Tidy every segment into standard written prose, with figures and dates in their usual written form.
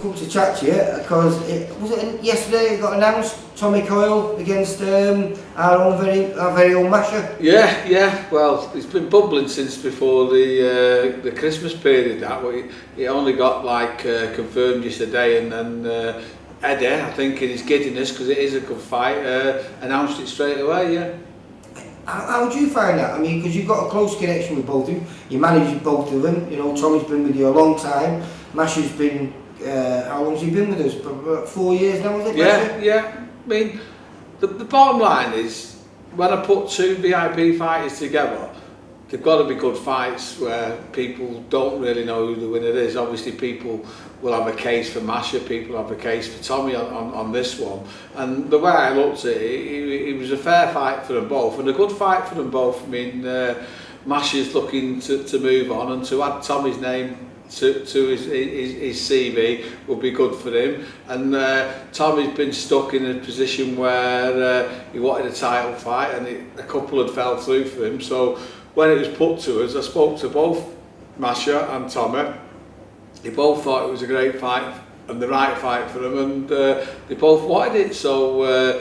come to chat to you because yesterday it got announced Tommy Coyle against our very own Masher. Yeah. Well, it's been bubbling since before the Christmas period. That it only got confirmed yesterday, and then Eddie, I think in his giddiness because it is a good fight, announced it straight away. Yeah. How do you find that? I mean, because you've got a close connection with both of them. You manage both of them. You know, Tommy's been with you a long time. Masher's been. How long's he been with us? About 4 years now, is it? Yeah. I mean, the bottom line is when I put two VIP fighters together, they've got to be good fights where people don't really know who the winner is. Obviously, people will have a case for Masher, people have a case for Tommy on this one. And the way I looked at it, it was a fair fight for them both, and a good fight for them both. I mean, Masher's looking to move on, and to add Tommy's name to his CV would be good for him. And Tommy's been stuck in a position where he wanted a title fight, and a couple had fell through for him. So when it was put to us, I spoke to both Masher and Tommy. They both thought it was a great fight and the right fight for them, and they both wanted it. So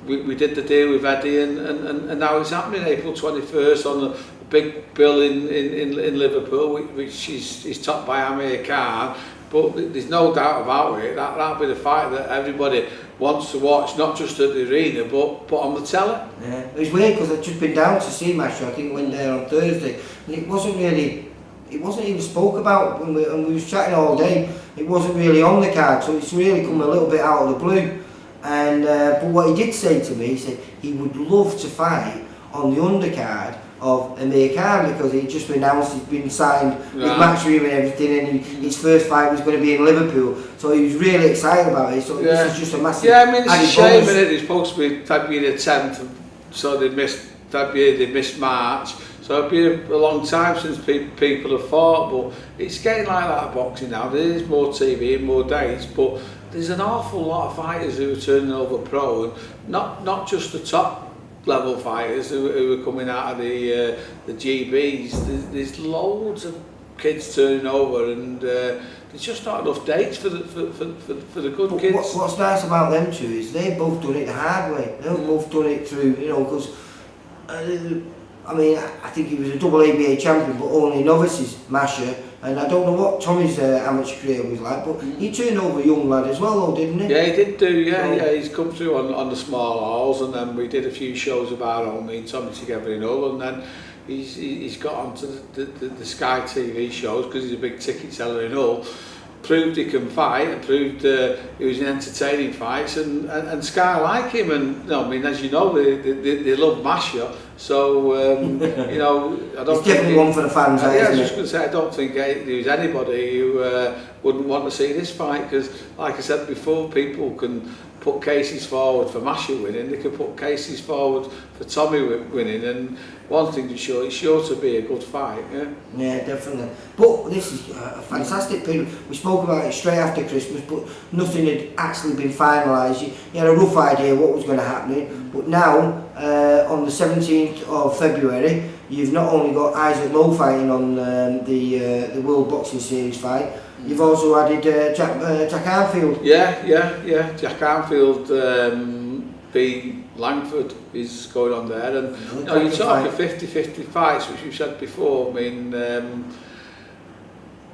we did the deal with Eddie, and now it's happening April 21st on a big bill in Liverpool, which is topped by Amir Khan. But there's no doubt about it, that'll be the fight that everybody wants to watch, not just at the arena, but on the telly. Yeah, it was weird because I'd just been down to see Masher. I think I went there on Thursday, and it wasn't even spoke about, and we was chatting all day. It wasn't really on the card, so it's really come a little bit out of the blue. And but what he did say to me, he said he would love to fight on the undercard of Amir Khan because he just announced he's been signed with Matchroom and everything, and his first fight was going to be in Liverpool, so he was really excited about it. So this is just a massive. Yeah, I mean it's a shame, isn't it? It's supposed to be February the 10th, so they missed February, they missed March. So it'll be a long time since people have fought, but it's getting like that at boxing now. There is more TV and more dates, but there's an awful lot of fighters who are turning over pro, and not just the top level fighters who are coming out of the GBs. There's loads of kids turning over, and there's just not enough dates for the good kids. What's nice about them two is they've both done it the hard way. They've both done it through, because I mean, I think he was a double ABA champion, but only novices, Masher. And I don't know what Tommy's amateur career was like, but he turned over a young lad as well, though, didn't he? Yeah, he did do, yeah. He's come through on the small halls, and then we did a few shows of our own, me and Tommy together in Hull, and then he's got onto the Sky TV shows because he's a big ticket seller in Hull. Proved he can fight, and proved he was in entertaining fights, and Sky like him, and I mean, as you know, they love Masher, so I don't. It's definitely one for the fans. I was just going to say, I don't think there was anybody who wouldn't want to see this fight, because, like I said before, people can put cases forward for Masher winning, they can put cases forward for Tommy winning, and one thing is sure, it's sure to be a good fight. Yeah, definitely. But this is a fantastic period. We spoke about it straight after Christmas, but nothing had actually been finalised. You had a rough idea what was going to happen, but now on the 17th of February, you've not only got Isaac Lowe fighting on the World Boxing Series fight, you've also added Jack Arnfield. Yeah. Jack Arnfield v Langford is going on there, and you talk of 50-50 fights, which we've said before. I mean,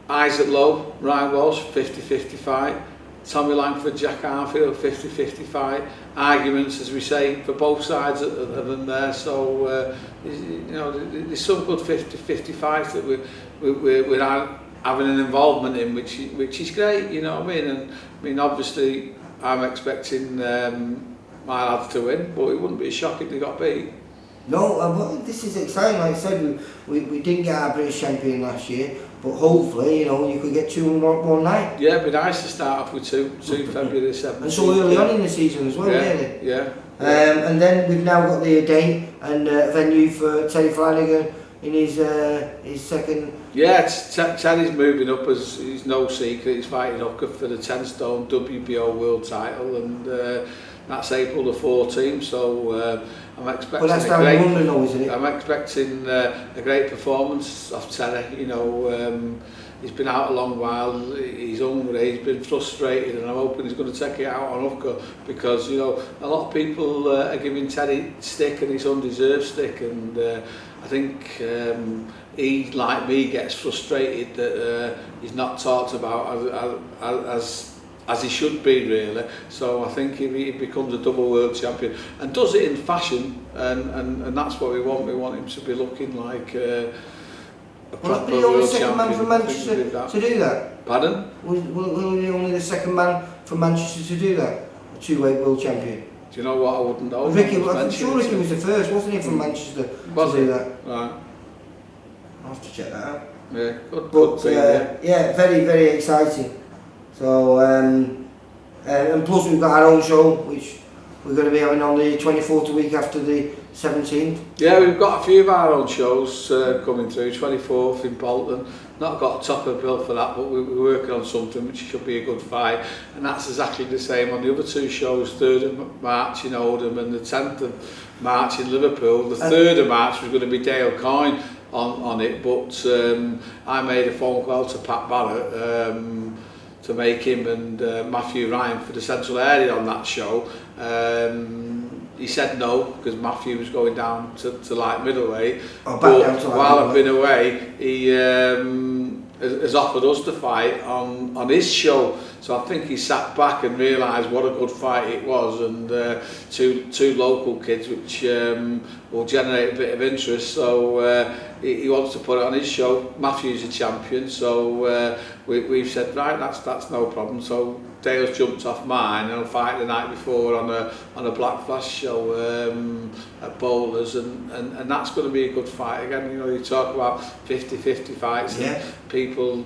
Isaac Lowe, Ryan Walsh, 50-50 fight. Tommy Langford, Jack Arnfield, 50-50 fight. Arguments, as we say, for both sides of them there. So there's some good 50-50 fights that we're having an involvement in, which is great. You know what I mean? And I mean, obviously, I'm expecting my lads to win, but it wouldn't be a shock if they got beat. No, but this is exciting. Like I said, we didn't get our British champion last year, but hopefully, you could get two in one night. Yeah, it'd be nice to start off with two February 7th. And so early on in the season as well, really. Yeah. And then we've now got the date and venue for Teddy Flanagan in his second. Yeah, Teddy's moving up, as it's no secret. He's fighting Hooker for the 10 stone WBO world title, and That's April the 14th, so I'm expecting But that's down in London though, isn't it? I'm expecting a great performance of Terry. You know, he's been out a long while, he's hungry, he's been frustrated, and I'm hoping he's going to take it out on Hooker, because, you know, a lot of people are giving Terry stick, and it's undeserved stick, and I think he, like me, gets frustrated that he's not talked about as he should be, really. So I think if he becomes a double world champion and does it in fashion, and that's what we want him to be looking like a proper Will he be the only world second man champion. from Manchester to do that? Pardon? Will he be only the second man from Manchester to do that? A two-weight world champion? Do you know what? I wouldn't know. I'm sure Ricky was the first, wasn't he, from Manchester to do that? Right. I'll have to check that out. Yeah, good. But yeah, very, very exciting. So, and plus we've got our own show, which we're going to be having on the 24th, the week after the 17th. Yeah, we've got a few of our own shows coming through. 24th in Bolton. Not got a top of the bill for that, but we're working on something which should be a good fight. And that's exactly the same on the other two shows. 3rd of March in Oldham and the 10th of March in Liverpool. The 3rd of March was going to be Dale Coyne on it, but I made a phone call to Pat Barrett to make him and Matthew Ryan for the central area on that show. He said no, because Matthew was going down to light middleweight. But while I've been away, he has offered us to fight on his show. So I think he sat back and realised what a good fight it was, and two local kids, which will generate a bit of interest. So he wants to put it on his show. Matthew's a champion, so we've said, right, that's no problem. So Dale's jumped off mine, and I'll fight the night before on a Black Flash show at Bowlers, and that's going to be a good fight again. You know, you talk about 50-50 fights, and people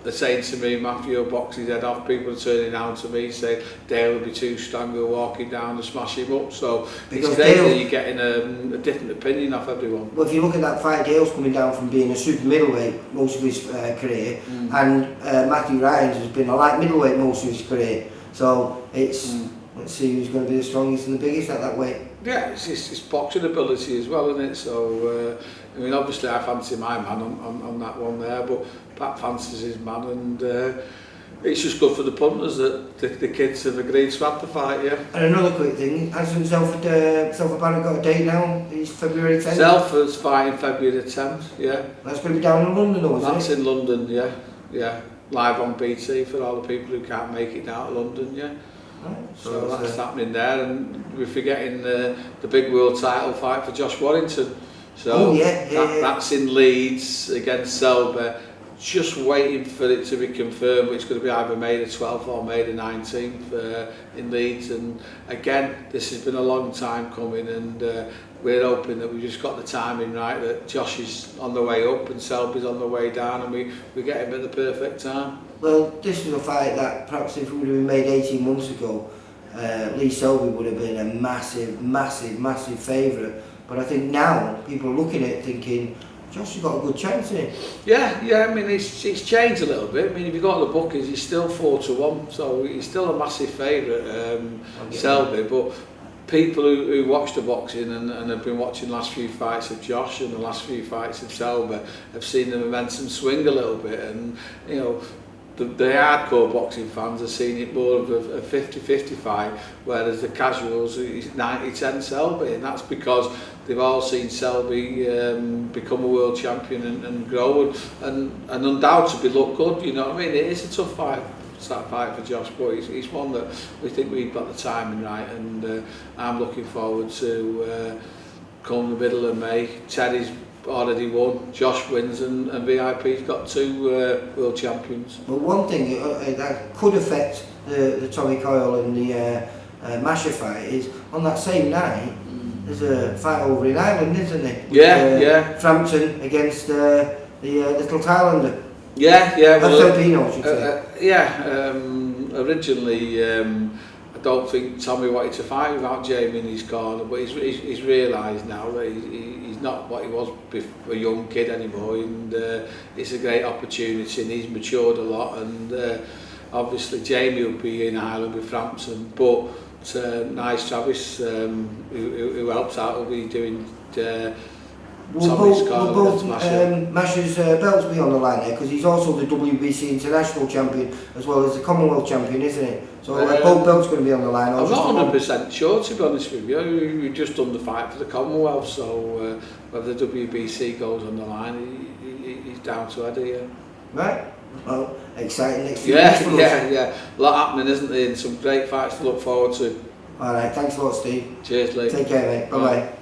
are saying to me, Matthew will box his head off. People are turning around to me saying Dale will be too strong, we're walking down to smash him up. So because it's great that you're getting a different opinion off everyone. Well, if you look at that fight, Dale's coming down from being a super middleweight most of his career, and Matthew Ryan's has been a light middleweight most of his career. So it's let's see who's going to be the strongest and the biggest at that weight. Yeah, it's boxing ability as well, isn't it? So I mean, obviously I fancy my man on that one there, but Pat fancies his man, and it's just good for the punters that the kids have agreed to have the fight, yeah. And another quick thing, hasn't Zelfa Barrett got a date now? It's February 10th? Zelfa's fighting February 10th, yeah. That's going to be down in London though, isn't it? That's in London, yeah. Live on BT for all the people who can't make it down to London, yeah. Right. So that's happening there, and we're forgetting the big world title fight for Josh Warrington. So that's in Leeds against Selby. Just waiting for it to be confirmed. It's going to be either May the 12th or May the 19th in Leeds. And again, this has been a long time coming, and we're hoping that we just got the timing right, that Josh is on the way up and Selby's on the way down, and we get him at the perfect time. Well, this was a fight that perhaps if it would have been made 18 months ago, Lee Selby would have been a massive favourite. But I think now people are looking at it thinking, Josh has got a good chance in it. Yeah, I mean, it's changed a little bit. I mean, if you go to the bookies, he's still 4-1, so he's still a massive favourite, Selby. But people who watch the boxing and have been watching the last few fights of Josh and the last few fights of Selby have seen the momentum swing a little bit, and you know, the hardcore boxing fans are seeing it more of a 50-50 fight, whereas the casuals, it's 90-10 Selby, and that's because they've all seen Selby become a world champion and grow and undoubtedly look good. You know what I mean? It is a tough fight for Josh, but he's one that we think we've got the timing right, and I'm looking forward to come the middle of May. Terry's already won, Josh wins, and VIP's got 2 world champions. But one thing that could affect the Tommy Coyle and the Masher fight is on that same night there's a fight over in Ireland, isn't there? Yeah. Frampton against the little Thailander. Yeah. Well, Filipino, I should say. Originally, I don't think Tommy wanted to fight without Jamie in his corner, but he's realised now that he's not what he was a young kid anymore, and it's a great opportunity, and he's matured a lot, and obviously Jamie will be in Ireland with Frampton, but Nice Travis, who helps out, will be doing Will both Masher's belts be on the line there? Because he's also the WBC International Champion as well as the Commonwealth Champion, isn't he? So both belts going to be on the line. I'm not 100% sure, to be honest with you. We've just done the fight for the Commonwealth, so whether the WBC goes on the line, he's down to Eddie. Right. Well, exciting next few weeks for us. Yeah. A lot happening, isn't there? And some great fights to look forward to. All right. Thanks a lot, Steve. Cheers, Lee. Take care, mate. Bye bye.